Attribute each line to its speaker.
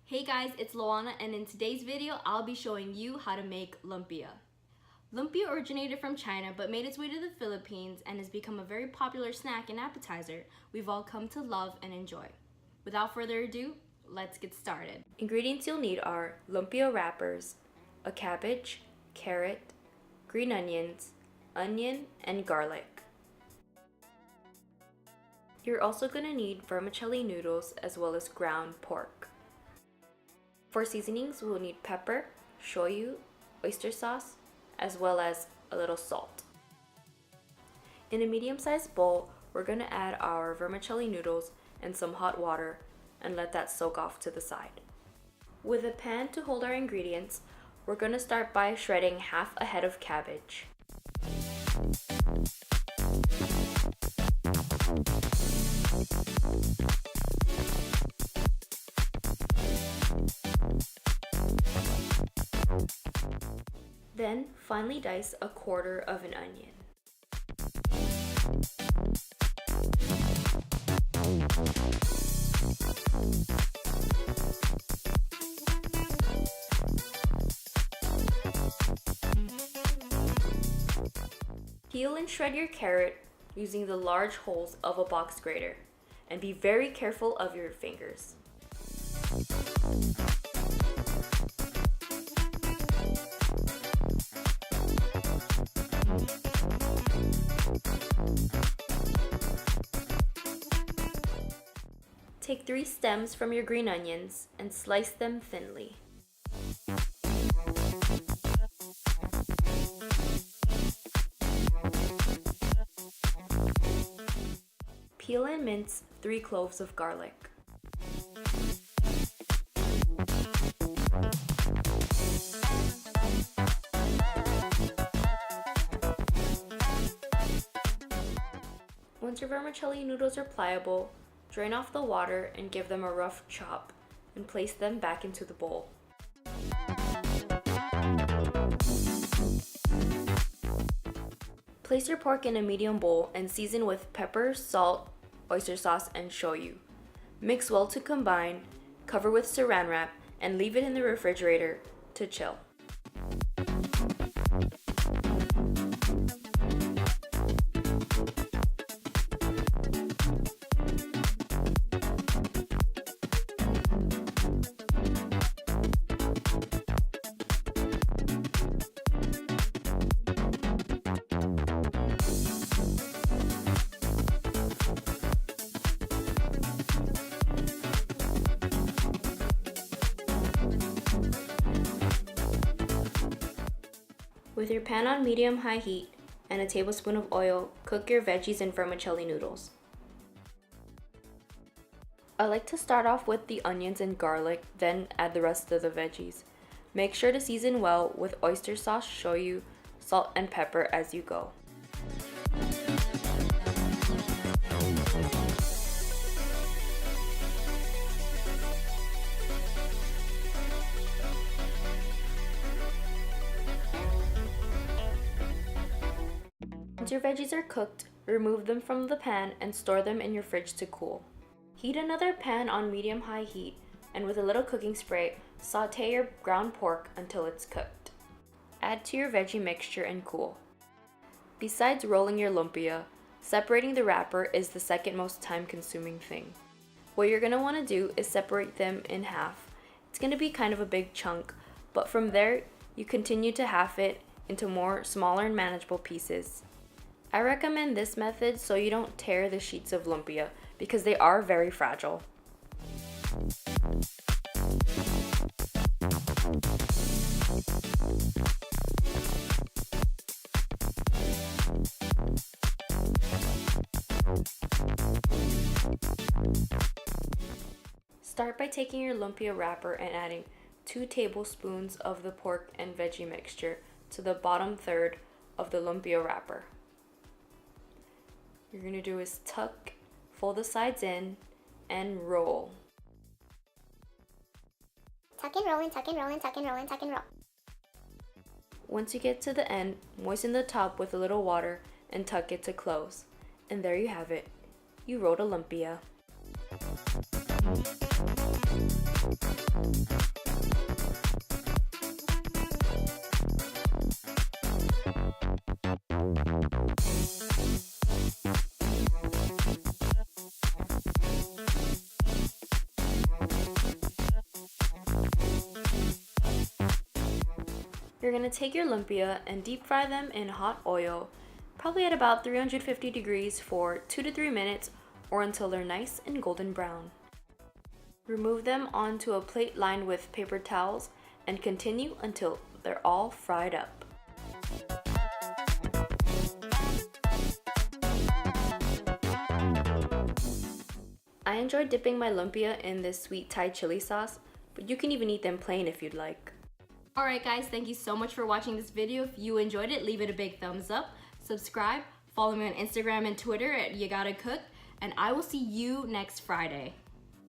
Speaker 1: Hey guys, it's Luana, and in today's video, I'll be showing you how to make lumpia. Lumpia originated from China but made its way to the Philippines and has become a very popular snack and appetizer we've all come to love and enjoy. Without further ado, let's get started. Ingredients you'll need are lumpia wrappers, a cabbage, carrot, green onions, onion, and garlic. You're also going to need vermicelli noodles as well as ground pork. For seasonings, we'll need pepper, shoyu, oyster sauce, as well as a little salt. In a medium-sized bowl, we're going to add our vermicelli noodles and some hot water and let that soak off to the side. With a pan to hold our ingredients, we're going to start by shredding half a head of cabbage. Then, finely dice a quarter of an onion. Peel and shred your carrot using the large holes of a box grater, and be very careful of your fingers. Take 3 stems from your green onions and slice them thinly. Peel and mince 3 cloves of garlic. Once your vermicelli noodles are pliable, drain off the water and give them a rough chop and place them back into the bowl. Place your pork in a medium bowl and season with pepper, salt, oyster sauce, and shoyu. Mix well to combine, cover with saran wrap, and leave it in the refrigerator to chill. With your pan on medium-high heat and a tablespoon of oil, cook your veggies and vermicelli noodles. I like to start off with the onions and garlic, then add the rest of the veggies. Make sure to season well with oyster sauce, shoyu, salt, and pepper as you go. Once your veggies are cooked, remove them from the pan and store them in your fridge to cool. Heat another pan on medium-high heat, and with a little cooking spray, saute your ground pork until it's cooked. Add to your veggie mixture and cool. Besides rolling your lumpia, separating the wrapper is the second most time-consuming thing. What you're going to want to do is separate them in half. It's going to be kind of a big chunk, but from there, you continue to half it into more smaller and manageable pieces. I recommend this method so you don't tear the sheets of lumpia because they are very fragile. Start by taking your lumpia wrapper and adding 2 tablespoons of the pork and veggie mixture to the bottom third of the lumpia wrapper. What you're going to do is tuck, fold the sides in, and roll.
Speaker 2: Tuck and roll and tuck and roll and tuck and roll and tuck and roll.
Speaker 1: Once you get to the end, moisten the top with a little water and tuck it to close. And there you have it. You rolled a lumpia. You're gonna take your lumpia and deep fry them in hot oil, probably at about 350 degrees for 2 to 3 minutes or until they're nice and golden brown. Remove them onto a plate lined with paper towels and continue until they're all fried up. I enjoy dipping my lumpia in this sweet Thai chili sauce, but you can even eat them plain if you'd like. Alright guys, thank you so much for watching this video. If you enjoyed it, leave it a big thumbs up, subscribe, follow me on Instagram and Twitter at yagottacook, and I will see you next Friday.